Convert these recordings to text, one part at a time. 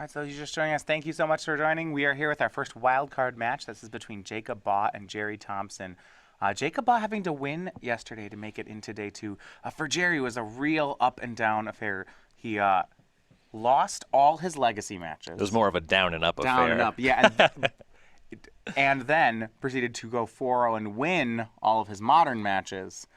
right, so you're just joining us. Thank you so much for joining. We are here with our first wild card match. This is between Jacob Baugh and Gerry Thompson. Jacob Baugh having to win yesterday to make it into day two. For Gerry, it was a real up and down affair. He lost all his legacy matches. It was more of a down and up affair. Down and up, yeah. And then proceeded to go 4-0 and win all of his modern matches,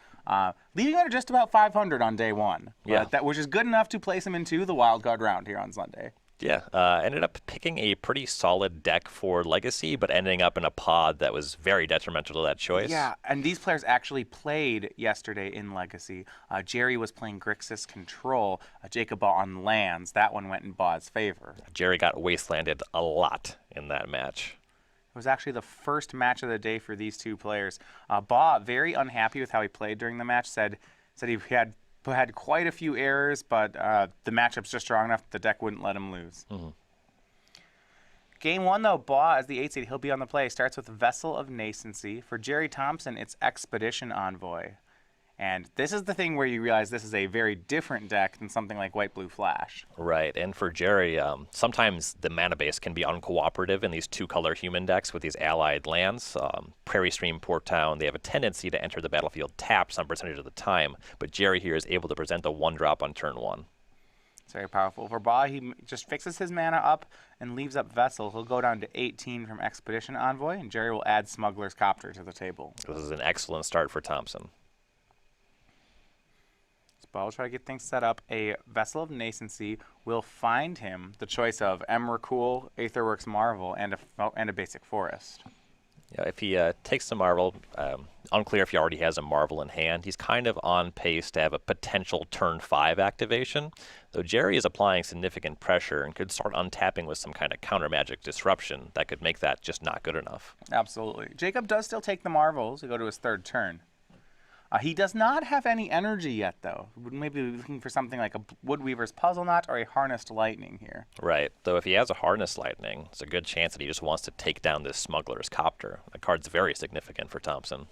leaving under just about 500 on day one. Yeah. Which is good enough to place him into the wild card round here on Sunday. Yeah, ended up picking a pretty solid deck for Legacy, but ending up in a pod that was very detrimental to that choice. Yeah, and these players actually played yesterday in Legacy. Gerry was playing Grixis Control, Jacob Baugh on lands. That one went in Baugh's favor. Gerry got wastelanded a lot in that match. It was actually the first match of the day for these two players. Baugh, very unhappy with how he played during the match, said he had quite a few errors, but the matchup's just strong enough that the deck wouldn't let him lose. Mm-hmm. Game one, though, Baugh, as the 8 seed, he'll be on the play. Starts with Vessel of Nascency. For Gerry Thompson, it's Expedition Envoy. And this is the thing where you realize this is a very different deck than something like White-Blue Flash. Right, and for Gerry, sometimes the mana base can be uncooperative in these two-color human decks with these allied lands. Prairie Stream, Port Town, they have a tendency to enter the battlefield tapped some percentage of the time, but Gerry here is able to present a 1-drop on turn 1. It's very powerful. For Baugh, he just fixes his mana up and leaves up Vessel. He'll go down to 18 from Expedition Envoy, and Gerry will add Smuggler's Copter to the table. This is an excellent start for Thompson. Baugh will try to get things set up. A Vessel of Nascency will find him the choice of Emrakul, Aetherworks Marvel, and a basic forest. Yeah, if he takes the Marvel, unclear if he already has a Marvel in hand, he's kind of on pace to have a potential turn 5 activation, though Gerry is applying significant pressure and could start untapping with some kind of counter magic disruption that could make that just not good enough. Absolutely. Jacob does still take the Marvels to go to his third turn. He does not have any energy yet, though. Maybe looking for something like a Woodweaver's Puzzle Knot or a Harnessed Lightning here. Right. Though if he has a Harnessed Lightning, it's a good chance that he just wants to take down this Smuggler's Copter. The card's very significant for Thompson.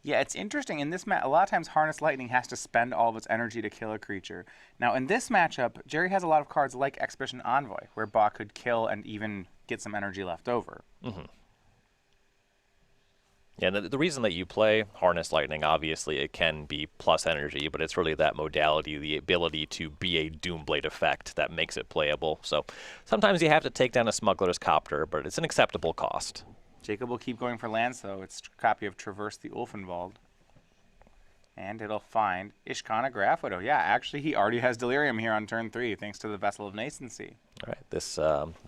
Yeah, it's interesting. In this match, a lot of times Harnessed Lightning has to spend all of its energy to kill a creature. Now, in this matchup, Gerry has a lot of cards like Expedition Envoy, where Baugh could kill and even get some energy left over. Mm-hmm. Yeah, the reason that you play Harness Lightning, obviously, it can be plus energy, but it's really that modality, the ability to be a Doomblade effect that makes it playable. So sometimes you have to take down a Smuggler's Copter, but it's an acceptable cost. Jacob will keep going for lands, though. It's a copy of Traverse the Ulfenwald. And it'll find Ishkana Graph Widow. Yeah, actually, he already has Delirium here on turn 3, thanks to the Vessel of Nascency. All right, this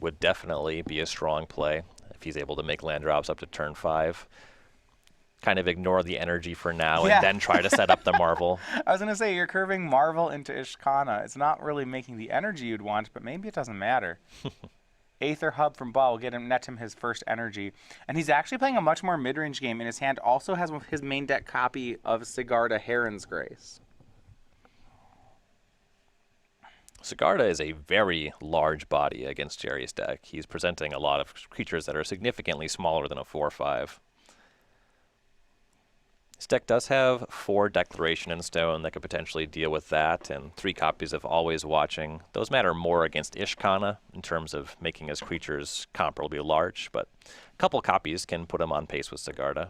would definitely be a strong play if he's able to make land drops up to turn 5. Kind of ignore the energy for now and then try to set up the Marvel. I was going to say, you're curving Marvel into Ishkana. It's not really making the energy you'd want, but maybe it doesn't matter. Aether Hub from Baugh will net him his first energy. And he's actually playing a much more mid-range game. In his hand also has his main deck copy of Sigarda Heron's Grace. Sigarda is a very large body against Gerry's deck. He's presenting a lot of creatures that are significantly smaller than a 4/5. This deck does have 4 Declaration in Stone that could potentially deal with that, and 3 copies of Always Watching. Those matter more against Ishkana in terms of making his creatures comparably large, but a couple copies can put him on pace with Sigarda.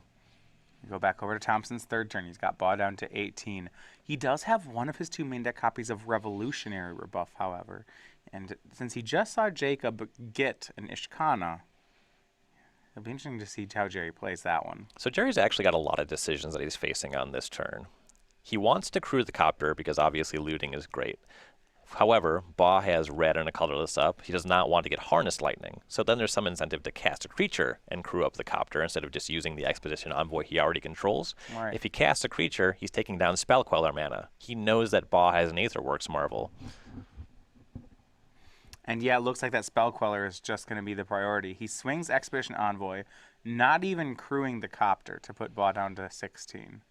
We go back over to Thompson's third turn. He's got Baugh down to 18. He does have one of his 2 main deck copies of Revolutionary Rebuff, however. And since he just saw Jacob get an Ishkana, it'll be interesting to see how Gerry plays that one. So Gerry's actually got a lot of decisions that he's facing on this turn. He wants to crew the Copter because obviously looting is great. However, Baugh has red and a colorless up. He does not want to get Harnessed Lightning. So then there's some incentive to cast a creature and crew up the Copter instead of just using the Expedition Envoy he already controls. Right. If he casts a creature, he's taking down Spell Queller mana. He knows that Baugh has an Aetherworks Marvel. And yeah, it looks like that Spell Queller is just going to be the priority. He swings Expedition Envoy, not even crewing the Copter to put Baugh down to 16.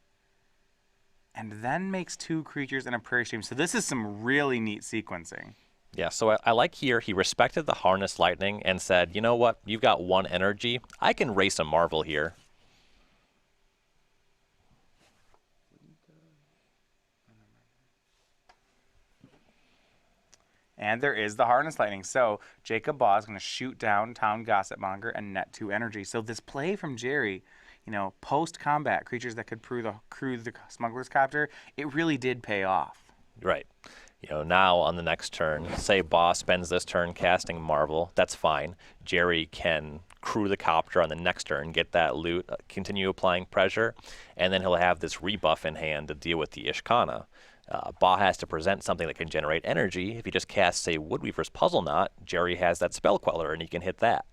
And then makes 2 creatures and a Prairie Stream. So this is some really neat sequencing. Yeah, so I like here, he respected the Harnessed Lightning and said, you know what, you've got 1 energy. I can race a Marvel here. And there is the Harness Lightning. So Jacob Baugh is going to shoot down Town Gossipmonger and net 2 energy. So this play from Gerry, post-combat creatures that could crew the Smuggler's Copter, it really did pay off. Right. Now on the next turn, say Baugh spends this turn casting Marvel, that's fine. Gerry can crew the Copter on the next turn, get that loot, continue applying pressure, and then he'll have this rebuff in hand to deal with the Ishkana. Baugh has to present something that can generate energy. If he just casts, say, Woodweaver's Puzzle Knot, Gerry has that Spell Queller, and he can hit that.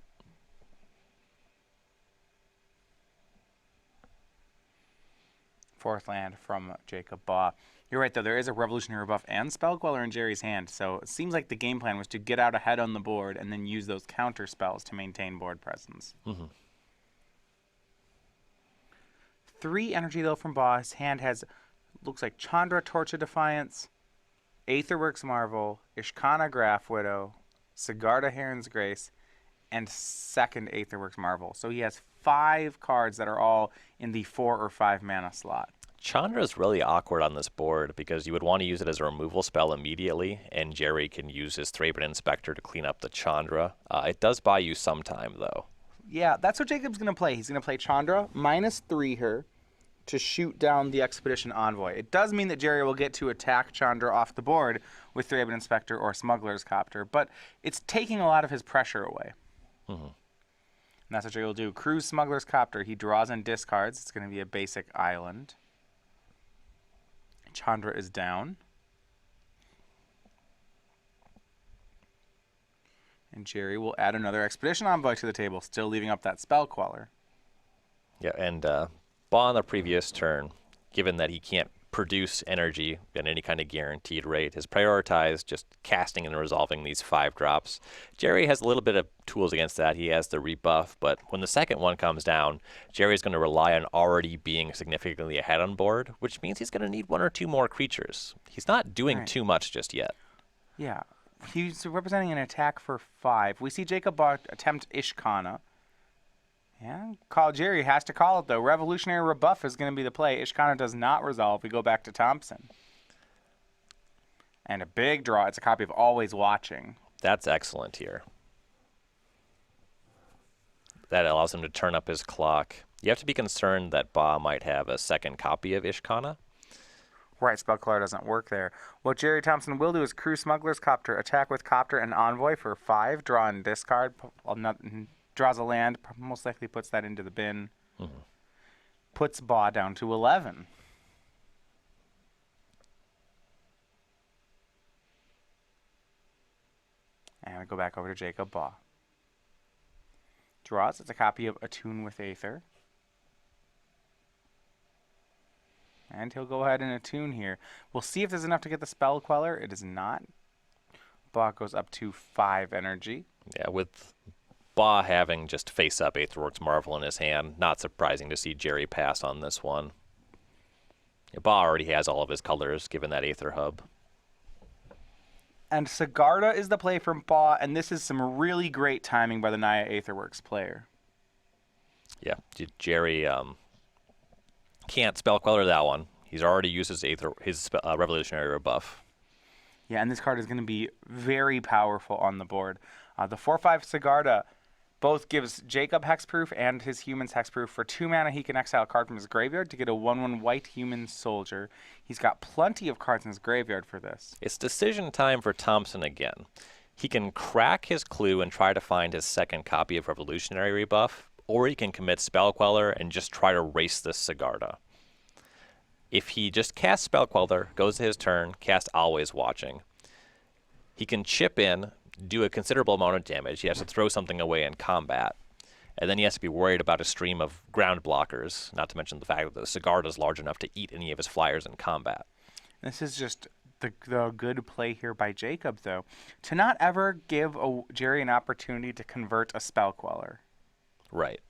Fourth land from Jacob Baugh. You're right, though. There is a Revolutionary Rebuff and Spell Queller in Gerry's hand, so it seems like the game plan was to get out ahead on the board and then use those counter spells to maintain board presence. 3 energy, though, from Baugh. His hand has, looks like Chandra, Torch of Defiance, Aetherworks Marvel, Ishkana Graph Widow, Sigarda Heron's Grace, and second Aetherworks Marvel. So he has 5 cards that are all in the 4 or 5 mana slot. Chandra is really awkward on this board because you would want to use it as a removal spell immediately, and Gerry can use his Thraben Inspector to clean up the Chandra. It does buy you some time, though. Yeah, that's what Jacob's going to play. He's going to play Chandra, -3 her, to shoot down the Expedition Envoy. It does mean that Gerry will get to attack Chandra off the board with Thraben Inspector or Smuggler's Copter, but it's taking a lot of his pressure away. And that's what Gerry will do. Cruise Smuggler's Copter. He draws and discards. It's going to be a basic island. Chandra is down. And Gerry will add another Expedition Envoy to the table, still leaving up that Spell Queller. Yeah, and Baugh on the previous turn, given that he can't produce energy at any kind of guaranteed rate, has prioritized just casting and resolving these 5 drops. Gerry has a little bit of tools against that. He has the rebuff, but when the second one comes down, Jerry's going to rely on already being significantly ahead on board, which means he's going to need 1 or 2 more creatures. He's not doing too much just yet. Yeah, he's representing an attack for 5. We see Jacob Baugh attempt Ishkana. Yeah, Gerry has to call it, though. Revolutionary Rebuff is going to be the play. Ishkana does not resolve. We go back to Thompson. And a big draw. It's a copy of Always Watching. That's excellent here. That allows him to turn up his clock. You have to be concerned that Baugh might have a second copy of Ishkana. Right, Spell Queller doesn't work there. What Gerry Thompson will do is crew Smuggler's Copter, attack with Copter and Envoy for 5, draw and discard. Draws a land, most likely puts that into the bin. Puts Baugh down to 11. And we go back over to Jacob Baugh. Draws. It's a copy of Attune with Aether. And he'll go ahead and attune here. We'll see if there's enough to get the Spell Queller. It is not. Baugh goes up to 5 energy. Yeah, with Baugh having just face-up Aetherworks Marvel in his hand, not surprising to see Gerry pass on this one. Yeah, Baugh already has all of his colors, given that Aether Hub. And Sigarda is the play from Baugh, and this is some really great timing by the Naya Aetherworks player. Yeah, Gerry can't Spell Queller that one. He's already used his Revolutionary Rebuff. Yeah, and this card is going to be very powerful on the board. The 4/5 Sigarda both gives Jacob hexproof and his humans hexproof. For 2 mana, he can exile a card from his graveyard to get a 1/1 white human soldier. He's got plenty of cards in his graveyard for this. It's decision time for Thompson again. He can crack his clue and try to find his second copy of Revolutionary Rebuff, or he can commit Spell Queller and just try to race this Sigarda. If he just casts Spell Queller, goes to his turn, cast Always Watching, he can chip in, do a considerable amount of damage. He has to throw something away in combat. And then he has to be worried about a stream of ground blockers, not to mention the fact that the Sigarda is large enough to eat any of his flyers in combat. This is just the good play here by Jacob, though, to not ever give Gerry an opportunity to convert a Spell Queller. Right.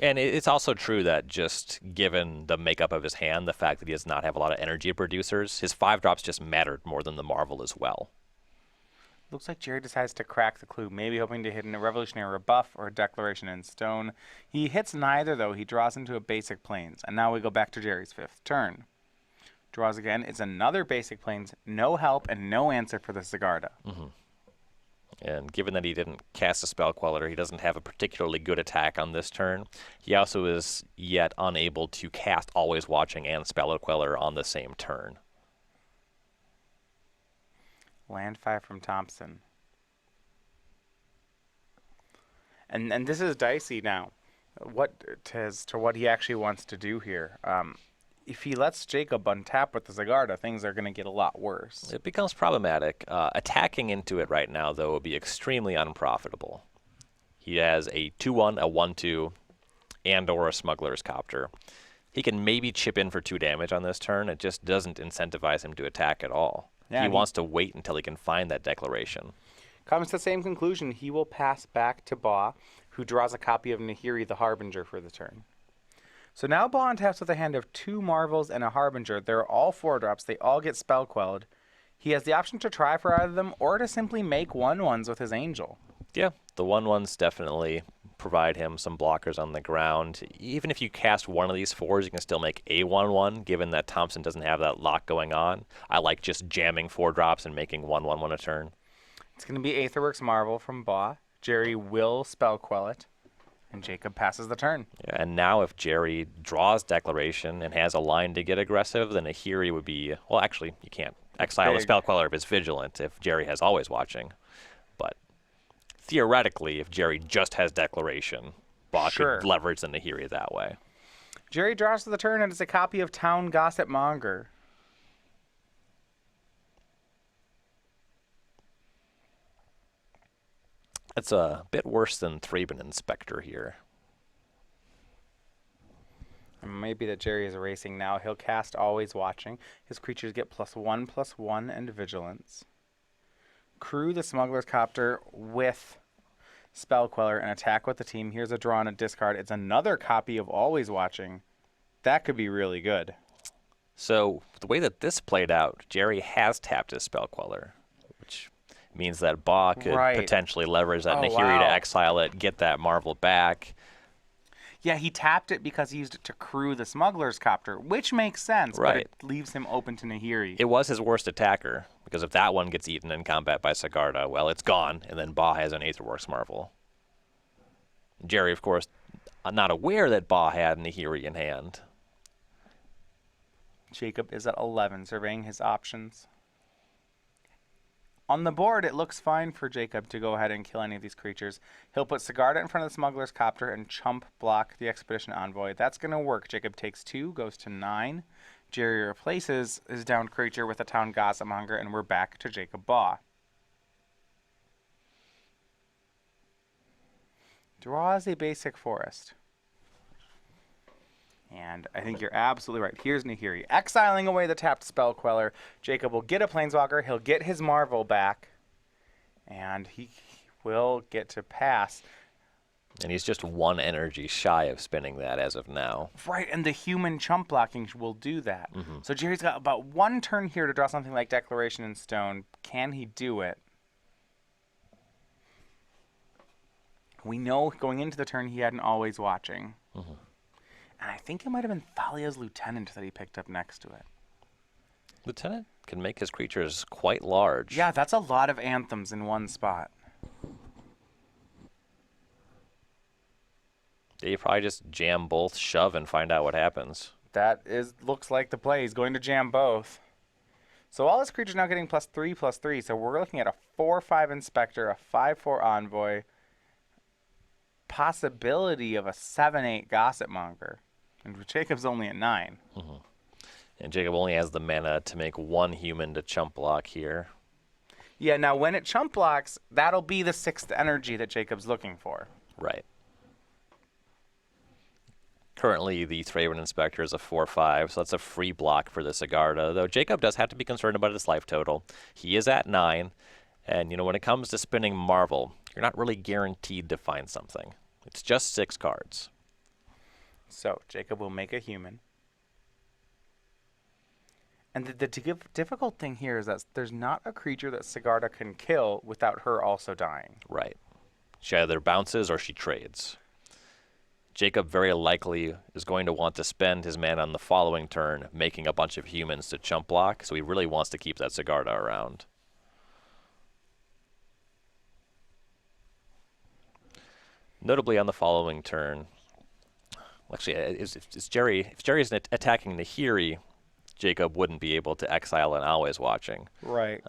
And it's also true that just given the makeup of his hand, the fact that he does not have a lot of energy producers, his 5 drops just mattered more than the Marvel as well. Looks like Gerry decides to crack the clue, maybe hoping to hit a Revolutionary Rebuff or a Declaration in Stone. He hits neither, though. He draws into a basic Plains. And now we go back to Gerry's 5th turn. Draws again. It's another basic plains. No help and no answer for the Sigarda. And given that he didn't cast a Spell Queller, he doesn't have a particularly good attack on this turn. He also is yet unable to cast Always Watching and Spell Queller on the same turn. Land 5 from Thompson. And this is dicey now. As to what he actually wants to do here. If he lets Jacob untap with the Sigarda, things are going to get a lot worse. It becomes problematic. Attacking into it right now, though, would be extremely unprofitable. He has a 2-1, a 1-2, and/or a Smuggler's Copter. He can maybe chip in for 2 damage on this turn. It just doesn't incentivize him to attack at all. Yeah, he wants to wait until he can find that declaration. Comes to the same conclusion. He will pass back to Baugh, who draws a copy of Nahiri the Harbinger for the turn. So now Baugh untaps with a hand of 2 Marvels and a Harbinger. They're all 4-drops. They all get spell quelled. He has the option to try for either of them or to simply make 1/1s with his Angel. Yeah, the 1/1s definitely provide him some blockers on the ground. Even if you cast one of these 4s, you can still make a 1/1, given that Thompson doesn't have that lock going on. I like just jamming 4-drops and making 1/1 a turn. It's going to be Aetherworks Marvel from Baugh. Gerry will spell quell it, and Jacob passes the turn. Yeah, and now if Gerry draws Declaration and has a line to get aggressive, then Nahiri would be... Well, actually, you can't exile a Spell Queller if it's Vigilant if Gerry has Always Watching. But theoretically, if Gerry just has Declaration, Baugh could leverage the Nahiri that way. Gerry draws to the turn, and it's a copy of Town Gossip Monger. It's a bit worse than Thraben Inspector here. Maybe that Gerry is erasing now. He'll cast Always Watching. His creatures get +1/+1 and Vigilance. Crew the Smuggler's Copter with Spell Queller and attack with the team. Here's a draw and a discard. It's another copy of Always Watching. That could be really good. So the way that this played out, Gerry has tapped his Spell Queller, which means that Baugh could potentially leverage that Nahiri to exile it, get that Marvel back. Yeah, he tapped it because he used it to crew the Smuggler's Copter, which makes sense, but it leaves him open to Nahiri. It was his worst attacker, because if that one gets eaten in combat by Sigarda, well, it's gone, and then Baugh has an Aetherworks Marvel. Gerry, of course, not aware that Baugh had Nahiri in hand. Jacob is at 11, surveying his options. On the board, it looks fine for Jacob to go ahead and kill any of these creatures. He'll put Sigarda in front of the Smuggler's Copter and chump block the Expedition Envoy. That's going to work. Jacob takes 2, goes to 9. Gerry replaces his downed creature with a Town Gossipmonger, and we're back to Jacob Baugh. Draws a basic forest. And I think you're absolutely right. Here's Nahiri. Exiling away the tapped Spell Queller. Jacob will get a Planeswalker. He'll get his Marvel back. And he will get to pass. And he's just 1 energy shy of spinning that as of now. Right, and the human chump blocking will do that. So Gerry's got about 1 turn here to draw something like Declaration in Stone. Can he do it? We know going into the turn he had an Always Watching. And I think it might have been Thalia's Lieutenant that he picked up next to it. Lieutenant can make his creatures quite large. Yeah, that's a lot of Anthems in one spot. Yeah, you probably just jam both, shove, and find out what happens. That looks like the play. He's going to jam both. So all his creatures now getting +3/+3. So we're looking at a 4/5 Inspector, a 5/4 Envoy, possibility of a 7/8 Gossipmonger. And Jacob's only at 9. And Jacob only has the mana to make 1 human to chump block here. Yeah, now when it chump blocks, that'll be the 6th energy that Jacob's looking for. Right. Currently, the Thraben Inspector is a 4/5, so that's a free block for the Sigarda, though Jacob does have to be concerned about his life total. He is at 9, and, when it comes to spinning Marvel, you're not really guaranteed to find something. It's just 6 cards. So Jacob will make a human. And the difficult thing here is that there's not a creature that Sigarda can kill without her also dying. Right. She either bounces or she trades. Jacob very likely is going to want to spend his mana on the following turn making a bunch of humans to chump block, so he really wants to keep that Sigarda around. Notably on the following turn, actually, if Gerry's attacking Nahiri, Jacob wouldn't be able to exile an Always Watching. Right.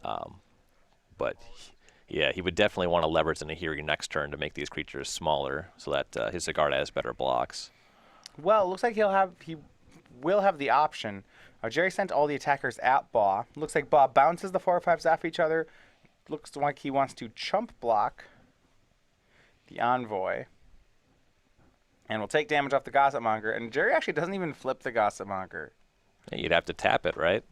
But yeah, he would definitely want to leverage the Nahiri next turn to make these creatures smaller so that his Sigarda has better blocks. Well, it looks like he will have the option. Gerry sent all the attackers at Baugh. Looks like Baugh bounces the 4/5s off each other. Looks like he wants to chump block the Envoy. And will take damage off the Gossip Monger. And Gerry actually doesn't even flip the Gossip Monger. Yeah, you'd have to tap it, right?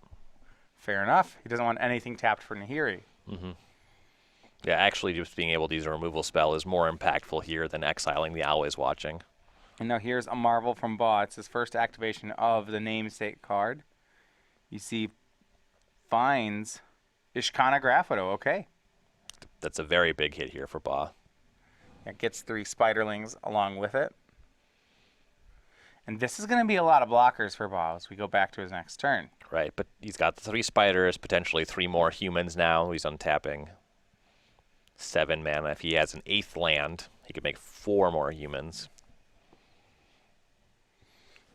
Fair enough. He doesn't want anything tapped for Nahiri. Mm-hmm. Yeah, actually just being able to use a removal spell is more impactful here than exiling the Always Watching. And now here's a Marvel from Baugh. It's his first activation of the namesake card. You see, finds Ishkana Graphido. Okay. That's a very big hit here for Baugh. It gets 3 Spiderlings along with it. And this is going to be a lot of blockers for Baugh as we go back to his next turn. Right, but he's got the 3 spiders, potentially 3 more humans now. He's untapping 7 mana. If he has an 8th land, he could make 4 more humans.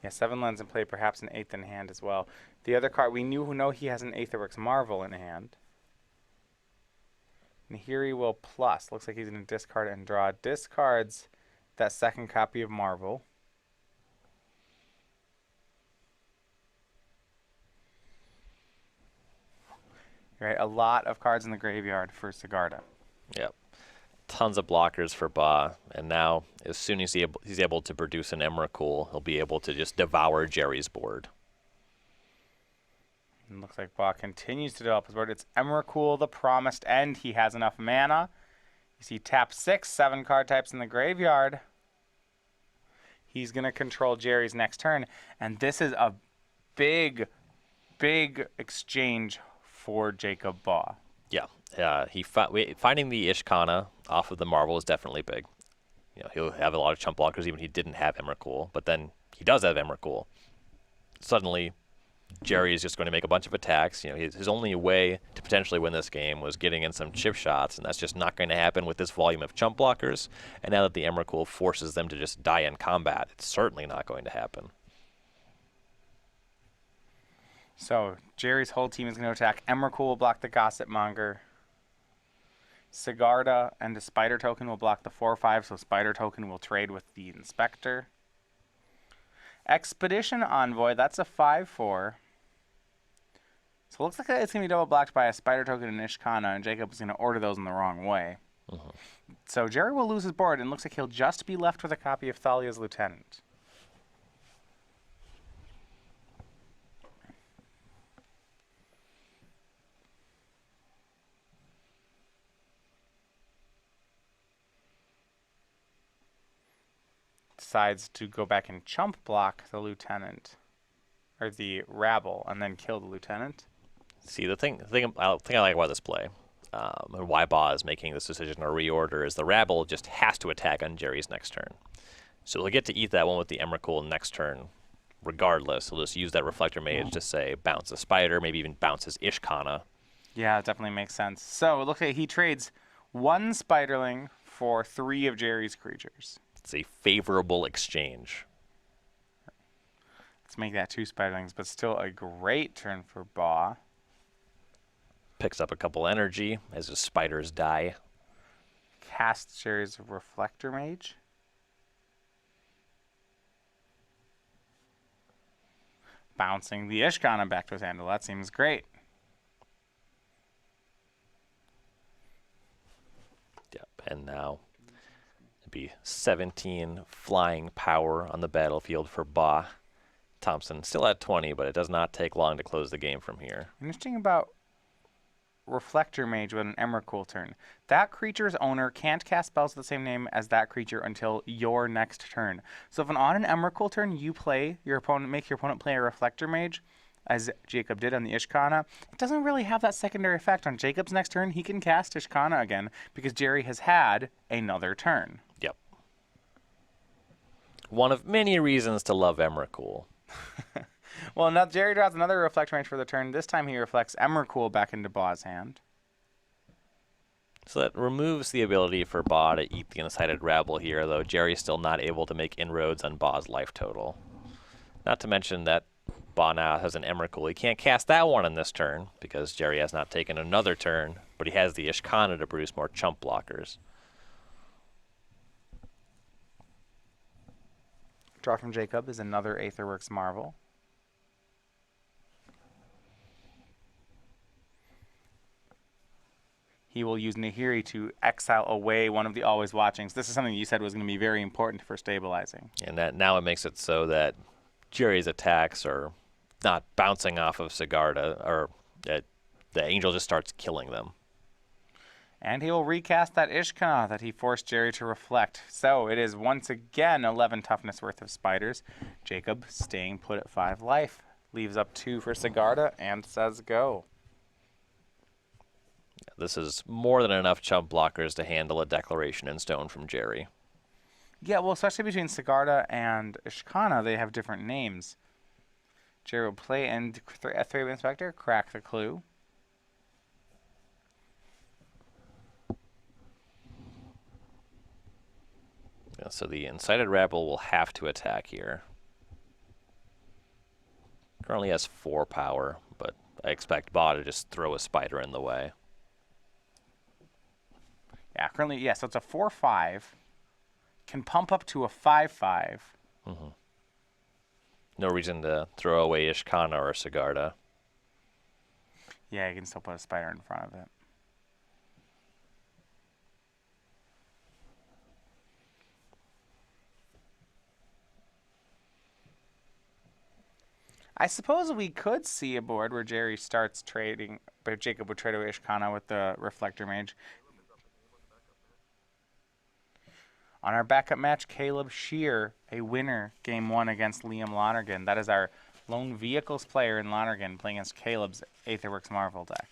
Yeah, 7 lands in play, perhaps an 8th in hand as well. The other card, we know he has an Aetherworks Marvel in hand. Nahiri will plus. Looks like he's going to discard and draw. Discards that second copy of Marvel. Right, a lot of cards in the graveyard for Sigarda. Yep. Tons of blockers for Baugh, and now as soon as he's able to produce an Emrakul, he'll be able to just devour Gerry's board. And looks like Baugh continues to develop his board. It's Emrakul, the Promised End. He has enough mana. You see tap 6, 7 card types in the graveyard. He's going to control Gerry's next turn, and this is a big, big exchange for Jacob Baugh. Yeah, finding the Ishkana off of the Marvel is definitely big. You know, he'll have a lot of chump blockers even if he didn't have Emrakul, but then he does have Emrakul. Suddenly, Gerry is just going to make a bunch of attacks. You know, his only way to potentially win this game was getting in some chip shots, and that's just not going to happen with this volume of chump blockers. And now that the Emrakul forces them to just die in combat, it's certainly not going to happen. So Gerry's whole team is going to attack. Emrakul will block the Gossip Monger. Sigarda and the Spider Token will block the 4/5, so Spider Token will trade with the Inspector. Expedition Envoy, that's a 5/4. So it looks like it's going to be double blocked by a Spider Token and Ishkana, and Jacob is going to order those in the wrong way. So Gerry will lose his board, and looks like he'll just be left with a copy of Thalia's Lieutenant. Decides to go back and chump block the Lieutenant, or the Rabble, and then kill the Lieutenant. See, the thing I like about this play, and why Baugh is making this decision to reorder, is the Rabble just has to attack on Gerry's next turn. So he'll get to eat that one with the Emrakul next turn, regardless. He'll just use that Reflector Mage to, say, bounce a Spider, maybe even bounce his Ishkana. Yeah, it definitely makes sense. So it looks like he trades 1 Spiderling for 3 of Gerry's creatures. It's a favorable exchange. Let's make that 2 Spiderlings, but still a great turn for Baugh. Picks up a couple energy as his spiders die. Cast Gerry's Reflector Mage. Bouncing the Ishkana back to his hand. Well, that seems great. Yep, and now be 17 flying power on the battlefield for Baugh. Thompson still at 20, but it does not take long to close the game from here. Interesting about Reflector Mage with an Emrakul turn. That creature's owner can't cast spells with the same name as that creature until your next turn. So if on an Emrakul turn you play your opponent, make your opponent play a Reflector Mage, as Jacob did on the Ishkana, it doesn't really have that secondary effect. On Jacob's next turn, he can cast Ishkana again because Gerry has had another turn. Yep. One of many reasons to love Emrakul. Well, now Gerry draws another Reflector Mage for the turn. This time he reflects Emrakul back into Baugh's hand. So that removes the ability for Baugh to eat the Incited Rabble here, though Gerry's still not able to make inroads on Baugh's life total. Not to mention that Baugh now has an Emrakul. He can't cast that one on this turn because Gerry has not taken another turn, but he has the Ishkana to produce more chump blockers. Draw from Jacob is another Aetherworks Marvel. He will use Nahiri to exile away one of the Always Watchings. This is something you said was going to be very important for stabilizing. And that now it makes it so that Gerry's attacks are not bouncing off of Sigarda, or the Angel just starts killing them. And he will recast that Ishkana that he forced Gerry to reflect. So it is once again 11 toughness worth of spiders. Jacob staying put at 5 life. Leaves up 2 for Sigarda and says go. This is more than enough chump blockers to handle a Declaration in Stone from Gerry. Yeah, well, especially between Sigarda and Ishkana, they have different names. Gerry will play and F3 Inspector, crack the clue. Yeah, so the Incited Rabble will have to attack here. Currently has 4 power, but I expect Baugh to just throw a spider in the way. Yeah, currently, yeah, so it's a 4-5. Can pump up to a 5-5. Mm-hmm. No reason to throw away Ishkana or Sigarda. Yeah, you can still put a spider in front of it. I suppose we could see a board where Gerry starts trading, but Jacob would trade away Ishkana with the Reflector Mage. On our backup match, Caleb Shear, a winner, game 1 against Liam Lonergan. That is our lone vehicles player in Lonergan playing against Caleb's Aetherworks Marvel deck.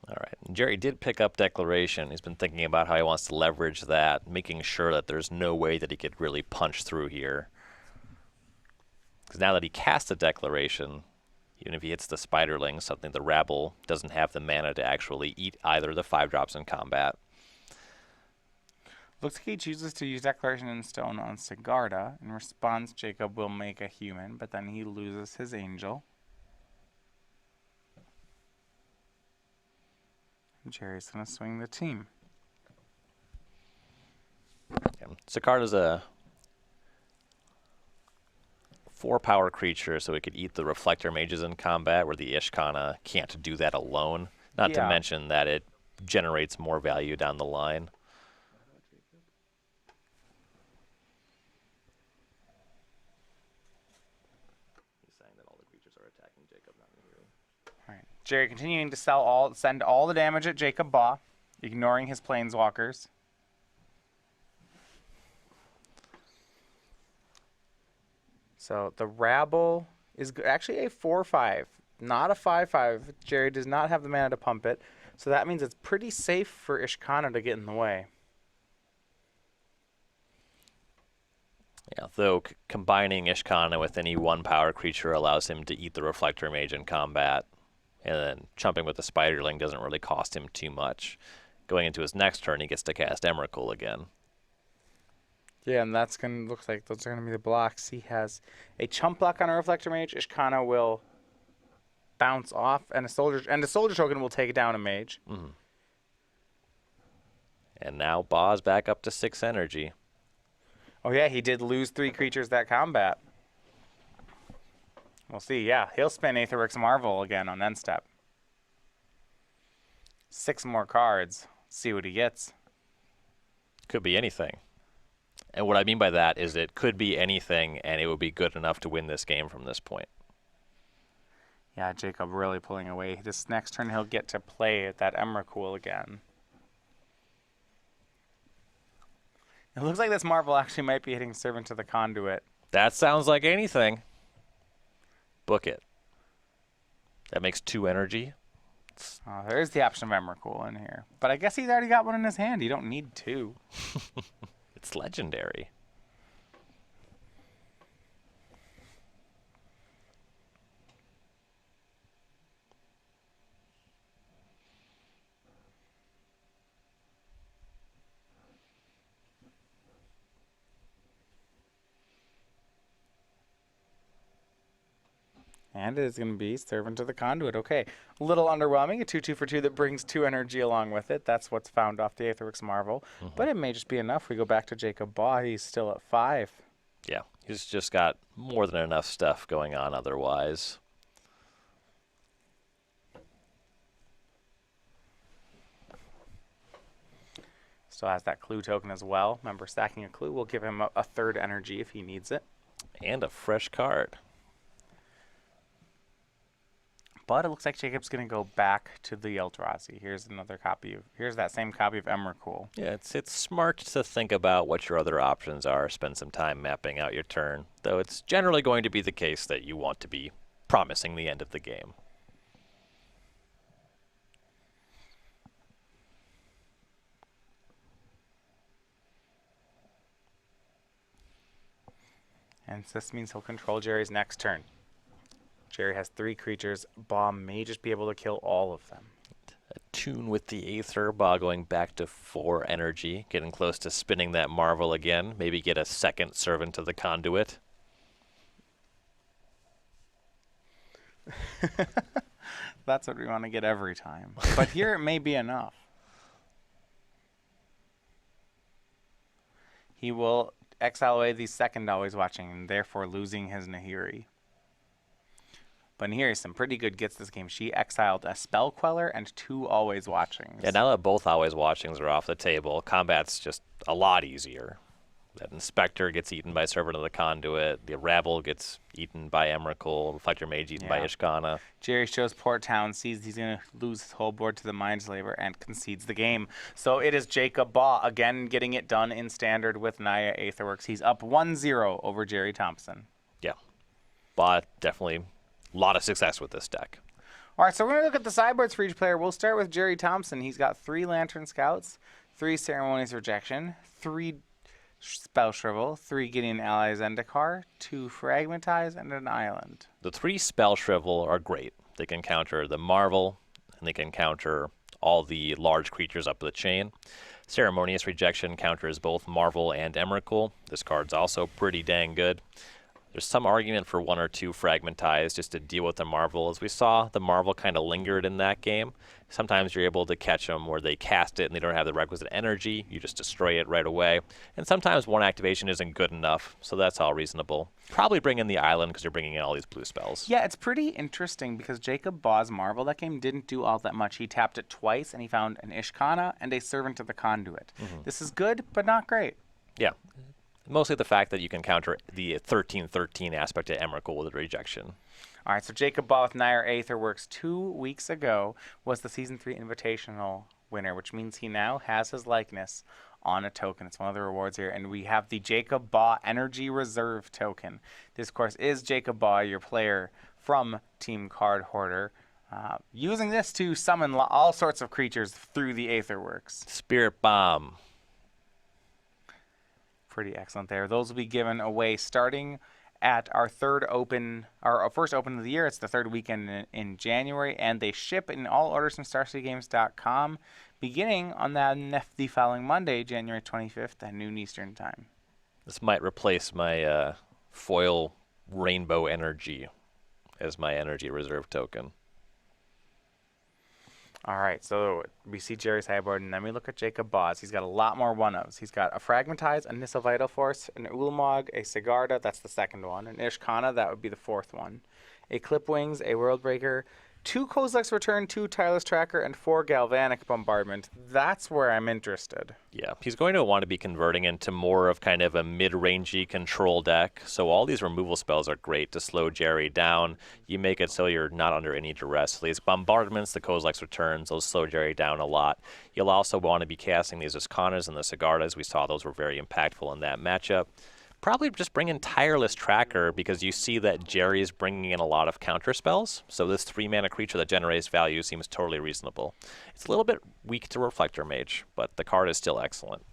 All right. Gerry did pick up Declaration. He's been thinking about how he wants to leverage that, making sure that there's no way that he could really punch through here. Because now that he cast a Declaration, even if he hits the Spiderling, something the Rabble doesn't have the mana to actually eat either of the 5-drops in combat. Looks like he chooses to use Declaration in Stone on Sigarda. In response, Jacob will make a human, but then he loses his Angel. Gerry's going to swing the team. Yeah. Sigarda's a 4-power creature, so it could eat the Reflector Mages in combat, where the Ishkana can't do that alone. Not to mention that it generates more value down the line. He's saying that all the creatures are attacking Jacob, not Nahiri. All right. Gerry continuing to send all the damage at Jacob Baugh, ignoring his Planeswalkers. So the Rabble is actually a 4-5, not a 5-5. Gerry does not have the mana to pump it, so that means it's pretty safe for Ishkana to get in the way. Yeah, though combining Ishkana with any 1-power creature allows him to eat the Reflector Mage in combat, and then chumping with the Spiderling doesn't really cost him too much. Going into his next turn, he gets to cast Emrakul again. Yeah, and that's going to look like those are going to be the blocks. He has a chump block on a Reflector Mage. Ishkana will bounce off, and a soldier token will take down a mage. Mm-hmm. And now Baugh's back up to 6 energy. Oh yeah, he did lose 3 creatures that combat. We'll see. Yeah, he'll spin Aetherworks Marvel again on end step. 6 more cards. See what he gets. Could be anything. And what I mean by that is it could be anything, and it would be good enough to win this game from this point. Yeah, Jacob really pulling away. This next turn he'll get to play that Emrakul again. It looks like this Marvel actually might be hitting Servant of the Conduit. That sounds like anything. Book it. That makes 2 energy. cards. Oh, there is the option of Emrakul in here. But I guess he's already got one in his hand. You don't need two. It's legendary. And it is going to be Servant of the Conduit. Okay, a little underwhelming. A 2/2 for 2 that brings 2 energy along with it. That's what's found off the Aetherworks Marvel. But it may just be enough. We go back to Jacob Baugh. He's still at 5. Yeah, he's just got more than enough stuff going on otherwise. Still has that clue token as well. Remember, stacking a clue will give him a 3rd energy if he needs it. And a fresh card. But it looks like Jacob's going to go back to the Eldrazi. Here's that same copy of Emrakul. Yeah, it's smart to think about what your other options are, spend some time mapping out your turn, though it's generally going to be the case that you want to be promising the end of the game. And this means he'll control Gerry's next turn. Gerry has 3 creatures. Baugh may just be able to kill all of them. Attune with the Aether, Baugh going back to 4 energy, getting close to spinning that Marvel again. Maybe get a second Servant of the Conduit. That's what we want to get every time. But here it may be enough. He will exile away the second Always Watching, and therefore losing his Nahiri. But here is some pretty good gets this game. She exiled a Spell Queller and 2 Always Watchings. Yeah, now that both Always Watchings are off the table, combat's just a lot easier. That Inspector gets eaten by Servant of the Conduit. The Rabble gets eaten by Emrakul. Reflector Mage eaten by Ishkana. Gerry shows Port Town, sees he's going to lose his whole board to the Mindslaver, and concedes the game. So it is Jacob Baugh again getting it done in Standard with Naya Aetherworks. He's up 1-0 over Gerry Thompson. Yeah. Baugh definitely a lot of success with this deck. All right, so we're going to look at the sideboards for each player. We'll start with Gerry Thompson. He's got 3 Lantern Scouts, 3 Ceremonious Rejection, 3 Spell Shrivel, 3 Gideon Allies Zendikar, 2 Fragmentize, and an Island. The 3 Spell Shrivel are great. They can counter the Marvel, and they can counter all the large creatures up the chain. Ceremonious Rejection counters both Marvel and Emrakul. This card's also pretty dang good. There's some argument for 1 or 2 Fragmentize just to deal with the Marvel. As we saw, the Marvel kind of lingered in that game. Sometimes you're able to catch them where they cast it and they don't have the requisite energy. You just destroy it right away. And sometimes 1 activation isn't good enough, so that's all reasonable. Probably bring in the Island because you're bringing in all these blue spells. Yeah, it's pretty interesting because Jacob Baugh's Marvel that game didn't do all that much. He tapped it twice and he found an Ishkana and a Servant of the Conduit. This is good, but not great. Yeah. Mostly the fact that you can counter the 13-13 aspect of Emrakul with a rejection. All right, so Jacob Baugh with Naya Aetherworks 2 weeks ago was the Season 3 Invitational winner, which means he now has his likeness on a token. It's one of the rewards here. And we have the Jacob Baugh Energy Reserve token. This, of course, is Jacob Baugh, your player from Team Card Hoarder, using this to summon all sorts of creatures through the Aetherworks. Spirit Bomb. Pretty excellent there. Those will be given away starting at our first open of the year. It's the 3rd weekend in January, and they ship in all orders from StarCityGames.com beginning on the following Monday, January 25th at noon Eastern Time. This might replace my foil Rainbow Energy as my energy reserve token. All right, so we see Gerry's sideboard, and then we look at Jacob Baugh's. He's got a lot more one-ofs. He's got a Fragmentize, a Nissa Vital Force, an Ulamog, a Sigarda, that's the 2nd one, an Ishkana, that would be the 4th one, a Clipwings, a Worldbreaker, 2 Kozilek's Return, 2 Tireless Tracker, and 4 Galvanic Bombardment. That's where I'm interested. Yeah, he's going to want to be converting into more of kind of a mid-rangey control deck. So all these removal spells are great to slow Gerry down. You make it so you're not under any duress. These bombardments, the Kozilek's Returns, those slow Gerry down a lot. You'll also want to be casting these Iskanas and the Sigardas. We saw those were very impactful in that matchup. Probably just bring in Tireless Tracker because you see that Gerry is bringing in a lot of counter spells. So this 3-mana creature that generates value seems totally reasonable. It's a little bit weak to Reflector Mage, but the card is still excellent.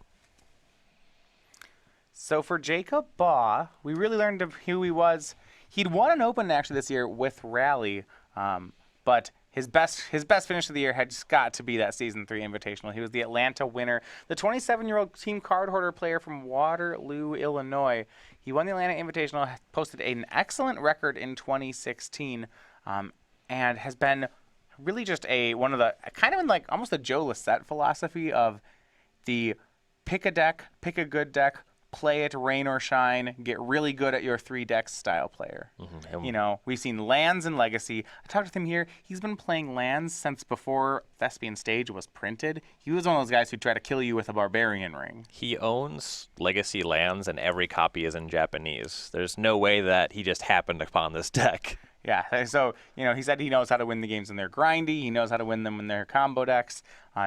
So for Jacob Baugh, we really learned of who he was. He'd won an Open actually this year with Rally, but his best finish of the year had just got to be that Season 3 Invitational. He was the Atlanta winner. The 27-year-old team card hoarder player from Waterloo, Illinois. He won the Atlanta Invitational, posted an excellent record in 2016, and has been really just one of the, kind of in like almost a Joe Lissette philosophy of the pick a deck, pick a good deck, play it rain or shine, get really good at your 3 decks style player. You know, we've seen lands and Legacy. I talked with him here. He's been playing lands since before Thespian Stage was printed. He was one of those guys who try to kill you with a Barbarian Ring. He owns Legacy lands, and every copy is in Japanese. There's no way that he just happened upon this deck. Yeah, so, you know, he said he knows how to win the games when they're grindy. He knows how to win them when they're combo decks.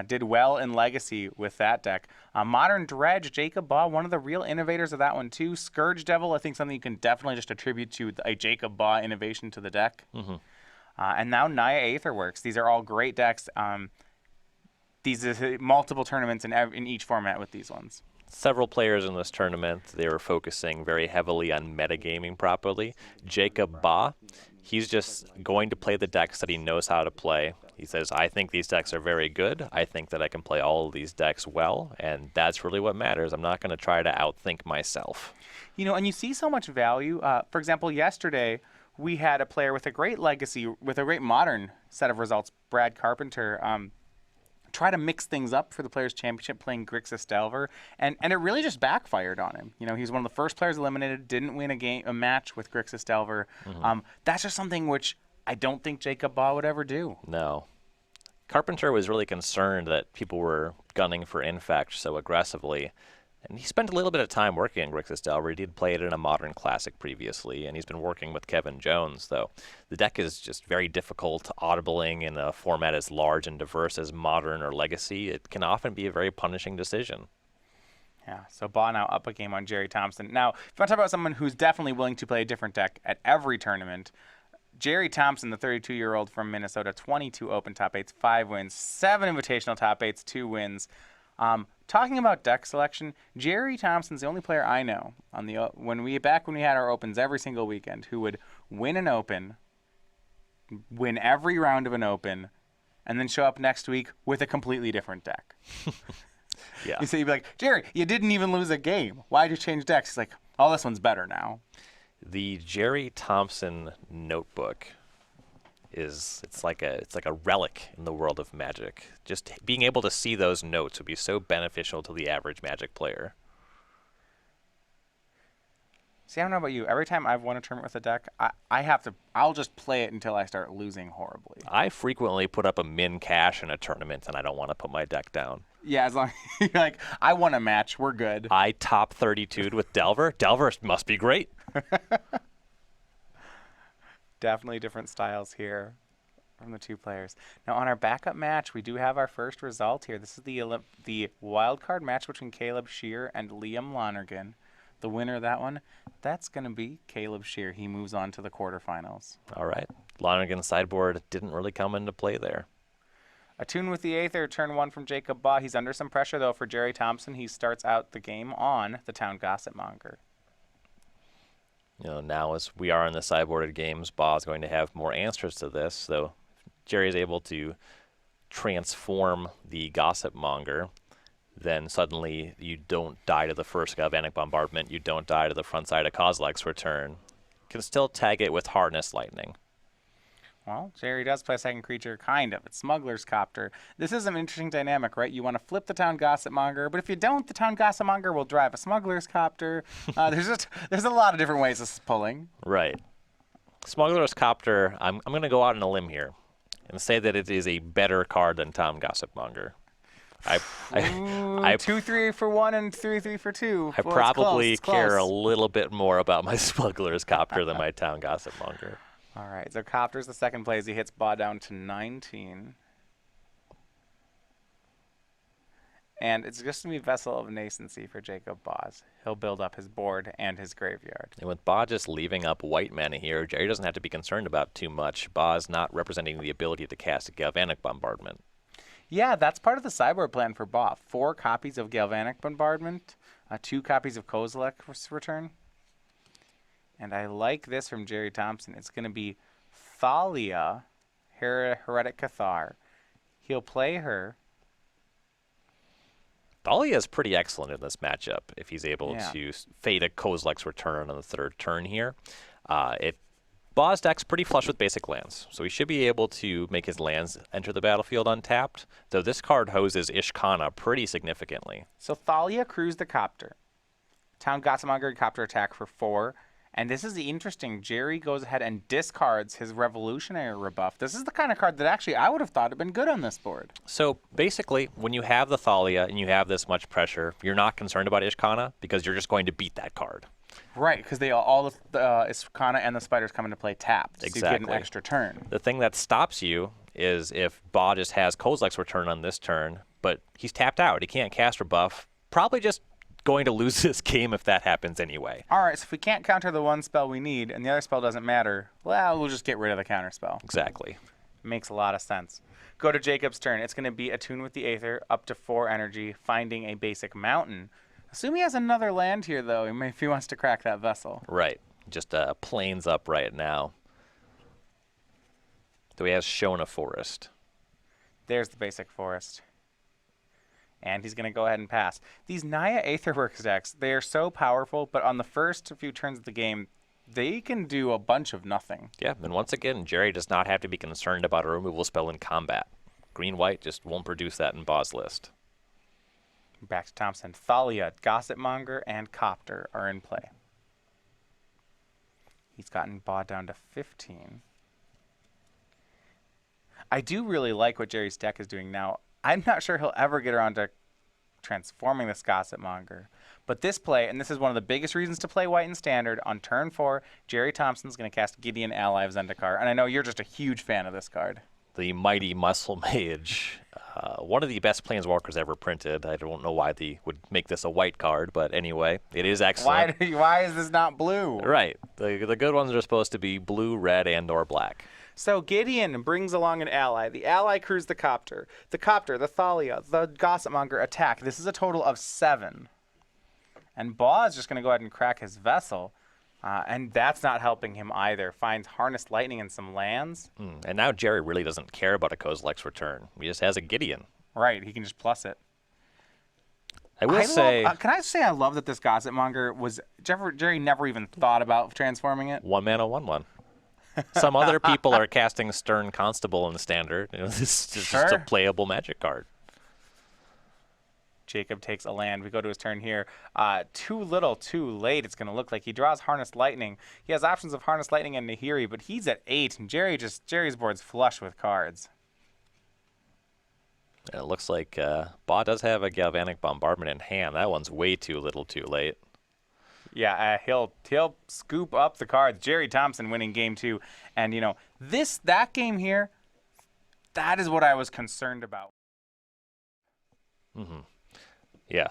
Did well in Legacy with that deck. Modern Dredge, Jacob Baugh, one of the real innovators of that one, too. Scourge Devil, I think something you can definitely just attribute to a Jacob Baugh innovation to the deck. And now Naya Aetherworks. These are all great decks. These are multiple tournaments in each format with these ones. Several players in this tournament, they were focusing very heavily on metagaming properly. Jacob Baugh, he's just going to play the decks that he knows how to play. He says, I think these decks are very good. I think that I can play all of these decks well, and that's really what matters. I'm not going to try to outthink myself. You know, and you see so much value. For example, yesterday, we had a player with a great legacy, with a great modern set of results, Brad Carpenter, try to mix things up for the Players' Championship playing Grixis Delver, and it really just backfired on him. You know, he's one of the first players eliminated, didn't win a match with Grixis Delver. That's just something which I don't think Jacob Baugh would ever do. No. Carpenter was really concerned that people were gunning for Infect so aggressively, and he spent a little bit of time working on Grixis Delver. He did play it in a Modern Classic previously, and he's been working with Kevin Jones, though. The deck is just very difficult audibling in a format as large and diverse as Modern or Legacy. It can often be a very punishing decision. Yeah, so Baugh now up a game on Gerry Thompson. Now, if you want to talk about someone who's definitely willing to play a different deck at every tournament, Gerry Thompson, the 32-year-old from Minnesota, 22 Open top 8s, 5 wins, 7 Invitational top 8s, 2 wins. Talking about deck selection, Gerry Thompson's the only player I know on the when we had our opens every single weekend who would win an open, win every round of an open, and then show up next week with a completely different deck. Yeah. You'd be like, Gerry, you didn't even lose a game. Why'd you change decks? He's like, oh, this one's better now. The Gerry Thompson notebook it's like a relic in the world of Magic. Just being able to see those notes would be so beneficial to the average Magic player. See, I don't know about you. Every time I've won a tournament with a deck, I'll just play it until I start losing horribly. I frequently put up a min cash in a tournament, and I don't want to put my deck down. Yeah, as long as you're like, I won a match, we're good. I top 32'd with Delver. Delver must be great. Definitely different styles here from the two players. Now, on our backup match, we do have our first result here. This is the wild card match between Caleb Shear and Liam Lonergan. The winner of that one, that's going to be Caleb Shear. He moves on to the quarterfinals. All right. Lonergan's sideboard didn't really come into play there. Attune with the Aether, turn 1 from Jacob Baugh. He's under some pressure, though, for Gerry Thompson. He starts out the game on the Town Gossip Monger. You know, now as we are in the sideboarded games, Baugh is going to have more answers to this, though Gerry is able to transform the Gossip Monger. Then suddenly you don't die to the first Galvanic Bombardment, you don't die to the front side of Kozilek's Return. You can still tag it with Harness Lightning. Well, Gerry does play a second creature, kind of. It's Smuggler's Copter. This is an interesting dynamic, right? You want to flip the Town Gossip Monger, but if you don't, the Town Gossip Monger will drive a Smuggler's Copter. There's a lot of different ways this is pulling. Right. Smuggler's Copter, I'm going to go out on a limb here and say that it is a better card than Town Gossip Monger. Ooh, 2-3 for 1 and 3-3 for 2. I probably care a little bit more about my Smuggler's Copter than my Town Gossip Monger. All right, so Copter's the second play as he hits Baugh down to 19. And it's just going to be Vessel of Nascency for Jacob Baugh. He'll build up his board and his graveyard. And with Baugh just leaving up white mana here, Gerry doesn't have to be concerned about too much. Baugh's not representing the ability to cast a Galvanic Bombardment. Yeah, that's part of the sideboard plan for Baugh. 4 copies of Galvanic Bombardment, 2 copies of Kozilek's Return. And I like this from Gerry Thompson. It's going to be Thalia, Heretic Cathar. He'll play her. Thalia is pretty excellent in this matchup if he's able to fade a Kozilek's Return on the 3rd turn here. Baugh's deck's pretty flush with basic lands, so he should be able to make his lands enter the battlefield untapped, though this card hoses Ishkana pretty significantly. So Thalia crews the Copter. Town Gothmonger Copter attack for 4. And this is the interesting. Gerry goes ahead and discards his Revolutionary rebuff. This is the kind of card that actually I would have thought had been good on this board. So basically, when you have the Thalia and you have this much pressure, you're not concerned about Ishkana because you're just going to beat that card. Right, because all the Ishkana and the spiders come into play tapped. Exactly. So you get an extra turn. The thing that stops you is if Baugh just has Kozilek's Return on this turn, but he's tapped out. He can't cast rebuff. Probably just going to lose this game if that happens anyway. All right, so if we can't counter the one spell we need and the other spell doesn't matter, well, we'll just get rid of the counter spell. Exactly. Makes a lot of sense. Go to Jacob's turn. It's going to be Attune with the Aether, up to 4 energy, finding a basic mountain. Assume he has another land here, though, if he wants to crack that Vessel. Right. Just plains up right now. Though he has shown a forest. There's the basic forest. And he's going to go ahead and pass. These Naya Aetherworks decks, they are so powerful, but on the first few turns of the game, they can do a bunch of nothing. Yeah, and once again, Gerry does not have to be concerned about a removal spell in combat. Green-white just won't produce that in Baugh's list. Back to Thompson. Thalia, Gossipmonger, and Copter are in play. He's gotten Baugh down to 15. I do really like what Gerry's deck is doing now. I'm not sure he'll ever get around to transforming this Gossipmonger. But this play, and this is one of the biggest reasons to play white in Standard, on turn 4, Gerry Thompson's going to cast Gideon Ally of Zendikar. And I know you're just a huge fan of this card. The Mighty Muscle Mage. One of the best Planeswalkers ever printed. I don't know why they would make this a white card, but anyway, it is excellent. Why is this not blue? Right. The good ones are supposed to be blue, red, and or black. So Gideon brings along an ally. The ally crews the Copter. The Copter, the Thalia, the Gossipmonger attack. This is a total of 7. And Baugh is just going to go ahead and crack his Vessel. And that's not helping him either. Finds Harnessed Lightning and some lands. And now Gerry really doesn't care about a Kozilek's Return. He just has a Gideon. Right, he can just plus it. I will say... can I say I love that this Gossipmonger was... Gerry never even thought about transforming it. 1 mana, 1/1. Some other people are casting Stern Constable in the Standard. This is just a playable Magic card. Jacob takes a land. We go to his turn here. Too little, too late, it's going to look like. He draws Harnessed Lightning. He has options of Harnessed Lightning and Nahiri, but he's at 8, and Gerry's board's flush with cards. It looks like Baugh does have a Galvanic Bombardment in hand. That one's way too little, too late. Yeah, he'll scoop up the cards. Gerry Thompson winning game 2. And, that game here, that is what I was concerned about. Mm-hmm. Yeah,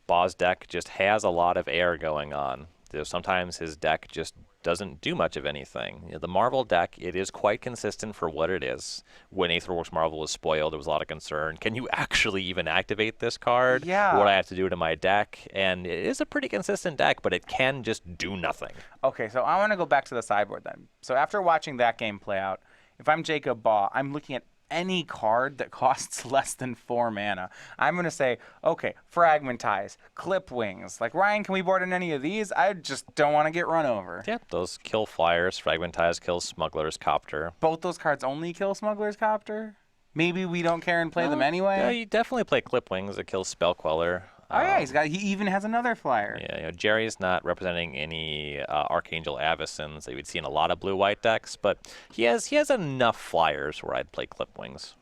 Baugh's deck just has a lot of air going on. Sometimes his deck just doesn't do much of anything. The Marvel deck, it is quite consistent for what it is. When Aetherworks Marvel was spoiled, there was a lot of concern. Can you actually even activate this card? Yeah. What do I have to do to my deck? And it is a pretty consistent deck, but it can just do nothing. Okay, so I want to go back to the sideboard then. So after watching that game play out, if I'm Jacob Baugh, I'm looking at any card that costs less than 4 mana. I'm going to say, okay, Fragmentize, Clip Wings. Like, Ryan, can we board in any of these? I just don't want to get run over. Yep, those kill flyers. Fragmentize kills Smuggler's Copter. Both those cards only kill Smuggler's Copter? Maybe we don't care and play them anyway? Yeah, you definitely play Clip Wings. It kills Spell Queller. Oh, yeah, he even has another flyer. Yeah, Gerry's not representing any Archangel Avacins that you would see in a lot of blue-white decks, but he has enough flyers where I'd play Clipwings.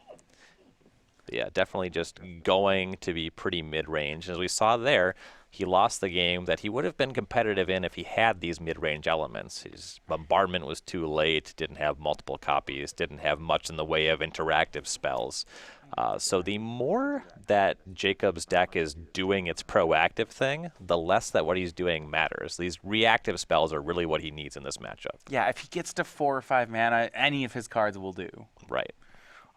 But yeah, definitely just going to be pretty mid-range. As we saw there, he lost the game that he would have been competitive in if he had these mid-range elements. His bombardment was too late, didn't have multiple copies, didn't have much in the way of interactive spells. So the more that Jacob's deck is doing its proactive thing, the less that what he's doing matters. These reactive spells are really what he needs in this matchup. Yeah, if he gets to 4 or 5 mana, any of his cards will do. Right.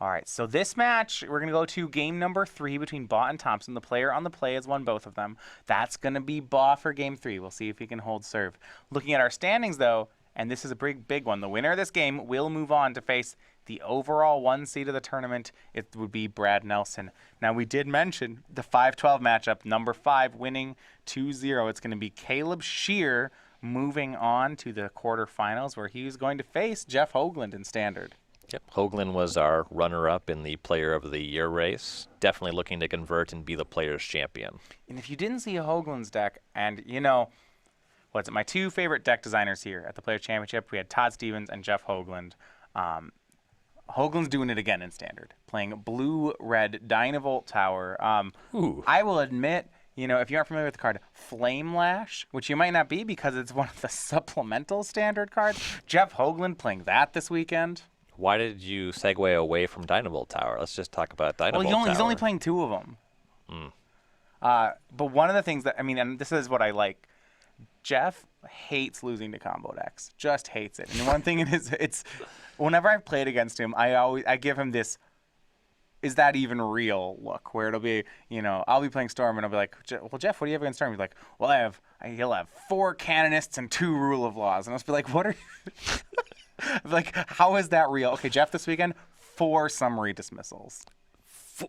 All right, so this match, we're going to go to game number 3 between Baugh and Thompson. The player on the play has won both of them. That's going to be Baugh for game 3. We'll see if he can hold serve. Looking at our standings, though, and this is a big one, the winner of this game will move on to face the overall 1 seed of the tournament. It would be Brad Nelson. Now, we did mention the 5-12 matchup, number 5 winning 2-0. It's going to be Caleb Shear moving on to the quarterfinals, where he's going to face Jeff Hoagland in Standard. Yep. Hoagland was our runner-up in the Player of the Year race. Definitely looking to convert and be the Players' Champion. And if you didn't see Hoagland's deck, and what's it? My 2 favorite deck designers here at the Players' Championship, we had Todd Stevens and Jeff Hoagland. Hoagland's doing it again in Standard, playing blue-red Dynavolt Tower. I will admit, if you aren't familiar with the card Flame Lash, which you might not be because it's one of the supplemental Standard cards, Jeff Hoagland playing that this weekend. Why did you segue away from Dynavolt Tower? Let's just talk about Dynavolt Tower. He's only playing 2 of them. But one of the things that, and this is what I like, Jeff hates losing to combo decks. Just hates it. And one thing it's whenever I've played against him, I give him this, is that even real look, where it'll be, I'll be playing Storm and I'll be like, well, Jeff, what do you have against Storm? He's like, well, he'll have 4 Canonists and 2 Rule of Laws. And I'll just be like, what are you? Like, how is that real? Okay, Jeff, this weekend, 4 summary dismissals.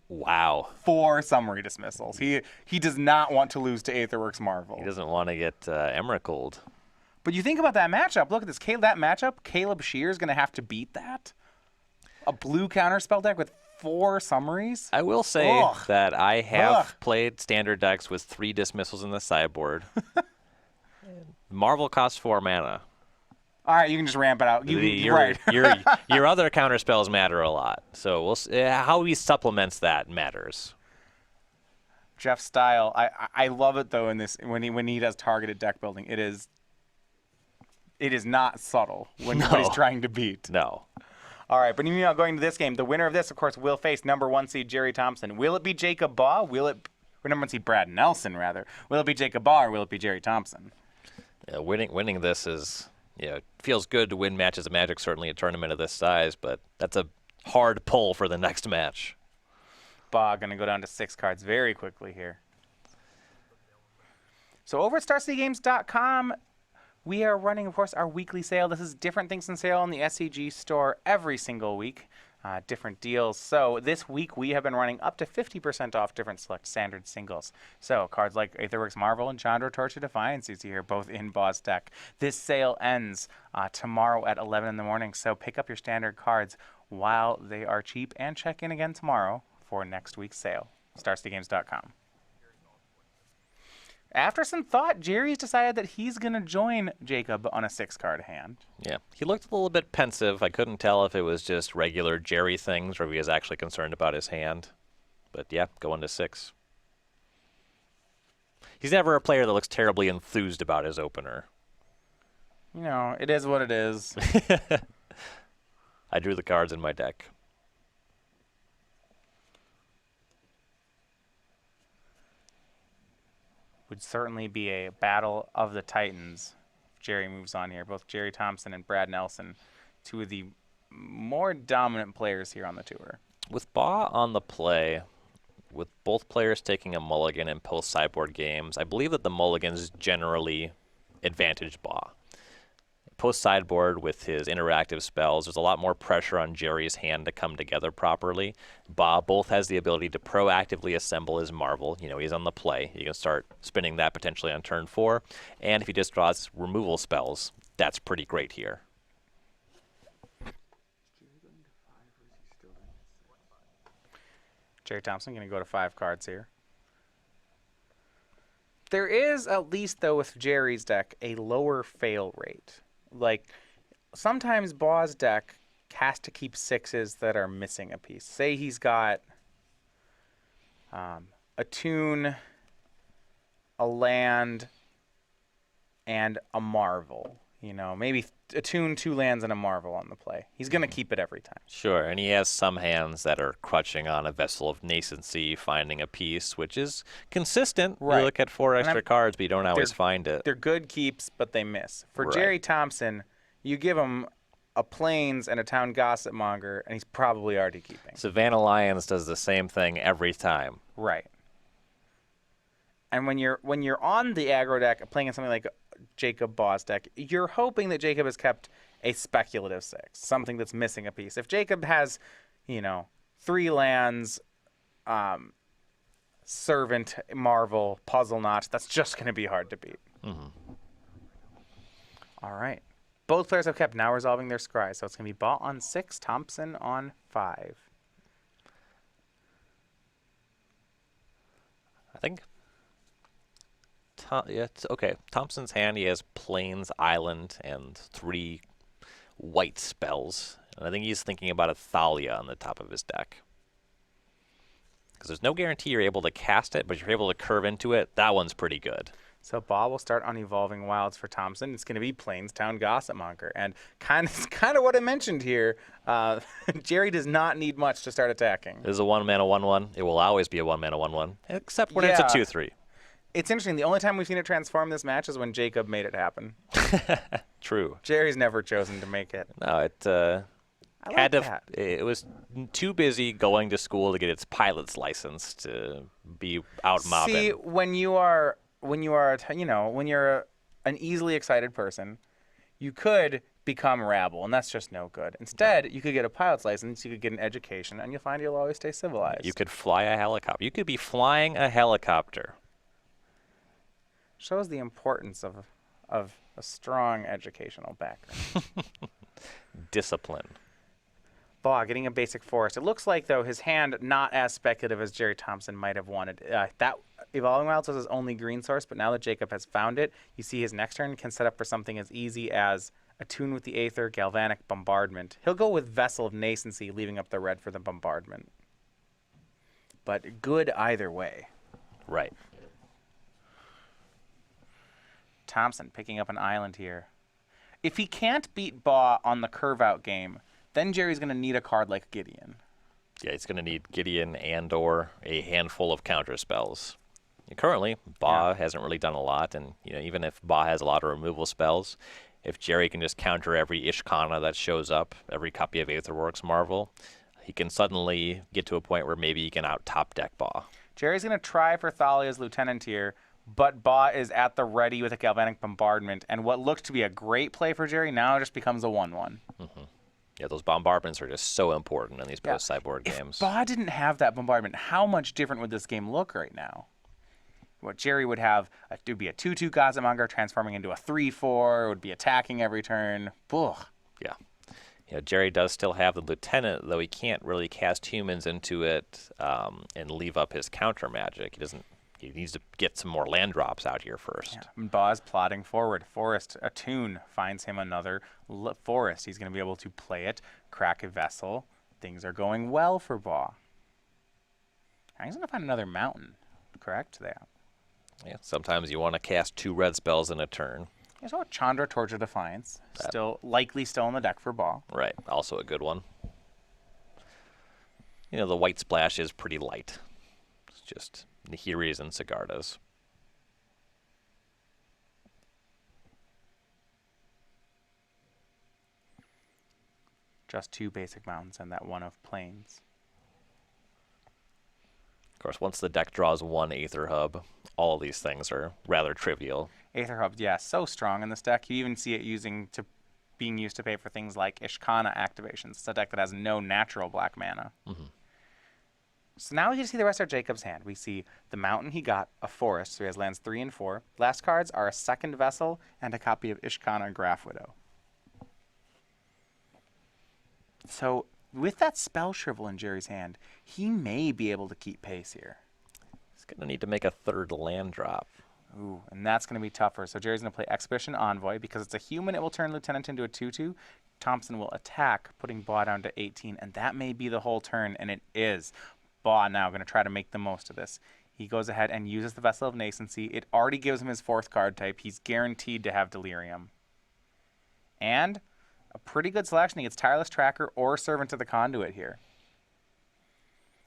Wow. 4 summary dismissals. He does not want to lose to Aetherworks Marvel. He doesn't want to get Emerald. But you think about that matchup. Look at this. That matchup, Caleb Shear is going to have to beat that. A blue counterspell deck with 4 summaries. I will say that I have played Standard decks with 3 dismissals in the sideboard. Marvel costs 4 mana. All right, you can just ramp it out. Your other counterspells matter a lot. So we'll see, how he supplements that matters. Jeff's style, I love it though. In this, when he does targeted deck building, it is not subtle what he's trying to beat. No. All right, but going to this game, the winner of this, of course, will face number 1 seed Gerry Thompson. Will it be Jacob Baugh? Or number 1 seed Brad Nelson rather? Will it be Jacob Baugh or will it be Gerry Thompson? Yeah, winning this is. It feels good to win matches of Magic, certainly a tournament of this size, but that's a hard pull for the next match. Baugh going to go down to 6 cards very quickly here. So over at StarCityGames.com, we are running, of course, our weekly sale. This is Different Things in Sale on the SCG store every single week. Different deals. So this week we have been running up to 50% off different select standard singles. So cards like Aetherworks Marvel and Chandra Torch of Defiance you see here, both in Baugh's deck. This sale ends tomorrow at 11 in the morning. So pick up your standard cards while they are cheap and check in again tomorrow for next week's sale. StarCityGames.com. After some thought, Gerry's decided that he's going to join Jacob on a 6-card hand. Yeah, he looked a little bit pensive. I couldn't tell if it was just regular Gerry things or if he was actually concerned about his hand. But yeah, going to 6. He's never a player that looks terribly enthused about his opener. It is what it is. I drew the cards in my deck. Would certainly be a battle of the Titans if Gerry moves on here. Both Gerry Thompson and Brad Nelson, 2 of the more dominant players here on the tour. With Baugh on the play, with both players taking a mulligan in post-sideboard games, I believe that the mulligans generally advantage Baugh. Post-sideboard with his interactive spells, there's a lot more pressure on Gerry's hand to come together properly. Baugh both has the ability to proactively assemble his Marvel. He's on the play. You can start spinning that potentially on turn 4. And if he just draws removal spells, that's pretty great here. Gerry Thompson going to go to 5 cards here. There is, at least though with Gerry's deck, a lower fail rate. Like, sometimes Baugh's deck has to keep 6s that are missing a piece. Say he's got Attune, a land, and a marvel. You know, maybe attune 2 lands and a marvel on the play. He's going to keep it every time. Sure, and he has some hands that are crutching on a Vessel of Nascency, finding a piece, which is consistent. Right. You look at 4 extra cards, but you don't always find it. They're good keeps, but they miss. For Right. Gerry Thompson, you give him a Plains and a Town Gossip Monger, and he's probably already keeping. Savannah Lions does the same thing every time. Right. And when you're on the aggro deck, playing in something like Jacob Baugh's deck, you're hoping that Jacob has kept a speculative 6, something that's missing a piece. If Jacob has, 3 lands, Servant, Marvel, Puzzle Knot, that's just going to be hard to beat. Mm-hmm. All right. Both players have kept now resolving their scry, so it's going to be Baugh on 6, Thompson on 5. I think. Okay. Thompson's hand, he has Plains, Island, and 3 white spells. And I think he's thinking about a Thalia on the top of his deck. Because there's no guarantee you're able to cast it, but if you're able to curve into it, that one's pretty good. So Baugh will start on Evolving Wilds for Thompson. It's going to be Plains, Town Gossip Monger. And kind of what I mentioned here, Gerry does not need much to start attacking. This is a 1-mana 1/1. It will always be a 1-mana 1/1, except when it's a 2/3. It's interesting. The only time we've seen it transform this match is when Jacob made it happen. True. Gerry's never chosen to make it. No, it was too busy going to school to get its pilot's license to be out mobbing. See, when you're an easily excited person, you could become rabble, and that's just no good. Instead, you could get a pilot's license, you could get an education, and you'll find you'll always stay civilized. You could fly a helicopter. You could be flying a helicopter. Shows the importance of a strong educational background. Discipline. Baugh getting a basic forest. It looks like, though, his hand not as speculative as Gerry Thompson might have wanted. That Evolving Wilds was his only green source, but now that Jacob has found it, you see his next turn can set up for something as easy as Attune with the Aether, Galvanic Bombardment. He'll go with Vessel of Nascency, leaving up the red for the bombardment. But good either way. Right. Thompson picking up an island here. If he can't beat Baugh on the curve-out game, then Gerry's going to need a card like Gideon. Yeah, he's going to need Gideon and or a handful of counter spells. And currently, Baugh hasn't really done a lot, and even if Baugh has a lot of removal spells, if Gerry can just counter every Ishkana that shows up, every copy of Aetherworks Marvel, he can suddenly get to a point where maybe he can out-top deck Baugh. Gerry's going to try for Thalia's Lieutenant here, but Baugh is at the ready with a Galvanic Bombardment, and what looked to be a great play for Gerry now just becomes a 1/1. Mm-hmm. Yeah, those bombardments are just so important in these post-sideboard games. If Baugh didn't have that bombardment, how much different would this game look right now? What Gerry would have, it would be a 2/2 Gozamonger transforming into a 3/4. It would be attacking every turn. Ugh. Yeah. Gerry does still have the Lieutenant, though he can't really cast humans into it and leave up his counter magic. He needs to get some more land drops out here first. Yeah. Baugh's plotting forward. Forest Attune finds him another forest. He's going to be able to play it, crack a vessel. Things are going well for Baugh. He's going to find another mountain, correct? Yeah, sometimes you want to cast 2 red spells in a turn. Yeah, so Chandra, Torch of Defiance, still in the deck for Baugh. Right, also a good one. The white splash is pretty light. It's just Nihiris and Sigardas. Just 2 basic mountains and that one of plains. Of course, once the deck draws 1 Aether Hub, all of these things are rather trivial. Aether Hub, yeah, so strong in this deck. You even see it being used to pay for things like Ishkana activations. It's a deck that has no natural black mana. Mm-hmm. So now we get to see the rest of Jacob's hand. We see the mountain he got, a forest, so he has lands 3 and 4. Last cards are a second vessel and a copy of Ishkana Graph Widow. So with that Spell Shrivel in Gerry's hand, he may be able to keep pace here. He's going to need to make a 3rd land drop. Ooh, and that's going to be tougher. So Gerry's going to play Expedition Envoy. Because it's a human, it will turn Lieutenant into a 2/2. Thompson will attack, putting Baugh down to 18, and that may be the whole turn, and it is. Baugh now going to try to make the most of this. He goes ahead and uses the Vessel of Nascency. It already gives him his 4th card type. He's guaranteed to have Delirium. And a pretty good selection. He gets Tireless Tracker or Servant of the Conduit here.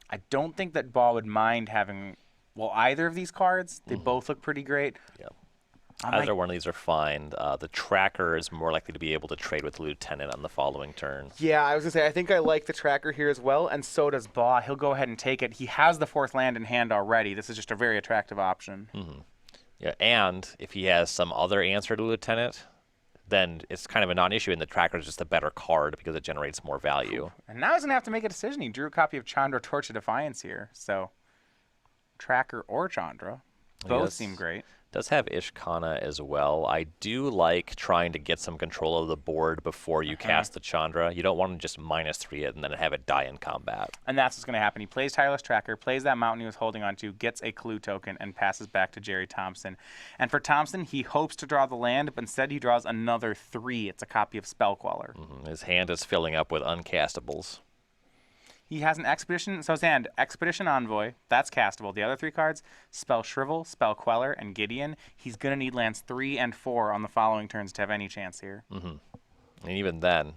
I don't think that Baugh would mind having, well, either of these cards. They both look pretty great. Yep. Either one of these are fine. The Tracker is more likely to be able to trade with the Lieutenant on the following turn. Yeah, I was going to say, I think I like the Tracker here as well, and so does Baugh. He'll go ahead and take it. He has the 4th land in hand already. This is just a very attractive option. Yeah, and if he has some other answer to Lieutenant, then it's kind of a non-issue, and the Tracker is just a better card because it generates more value. And now he's going to have to make a decision. He drew a copy of Chandra Torch of Defiance here, so Tracker or Chandra. Both seem great. Does have Ishkana as well. I do like trying to get some control of the board before you cast the Chandra. You don't want to just -3 it and then have it die in combat. And that's what's going to happen. He plays Tireless Tracker, plays that mountain he was holding onto, gets a clue token, and passes back to Gerry Thompson. And for Thompson, he hopes to draw the land, but instead he draws another 3. It's a copy of Spellqueller. His hand is filling up with uncastables. He has an Expedition, so his hand, Expedition Envoy, that's castable. The other 3 cards, Spell Shrivel, Spell Queller, and Gideon. He's going to need lands 3 and 4 on the following turns to have any chance here. And even then,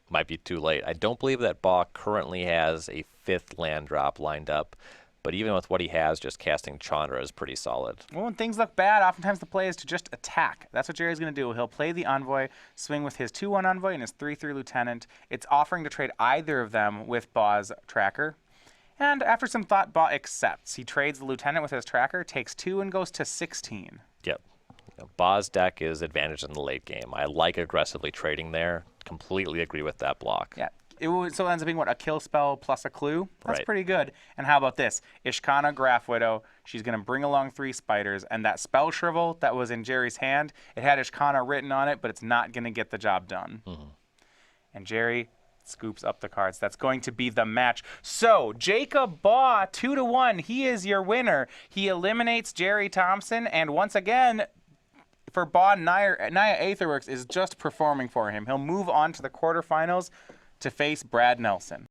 might be too late. I don't believe that Baugh currently has a 5th land drop lined up, but even with what he has, just casting Chandra is pretty solid. Well, when things look bad, oftentimes the play is to just attack. That's what Gerry's going to do. He'll play the Envoy, swing with his 2/1 Envoy and his 3/3 Lieutenant. It's offering to trade either of them with Baugh's Tracker. And after some thought, Baugh accepts. He trades the Lieutenant with his Tracker, takes 2, and goes to 16. Yep. Baugh's deck is advantaged in the late game. I like aggressively trading there. Completely agree with that block. Yeah. So it ends up being, what, a kill spell plus a clue? That's Right. pretty good. And how about this? Ishkana, Graph Widow. She's going to bring along 3 spiders. And that Spell Shrivel that was in Gerry's hand, it had Ishkana written on it, but it's not going to get the job done. And Gerry scoops up the cards. That's going to be the match. So, Jacob Baugh, 2-1. He is your winner. He eliminates Gerry Thompson. And once again, for Baugh, Naya Aetherworks is just performing for him. He'll move on to the quarterfinals to face Brad Nelson.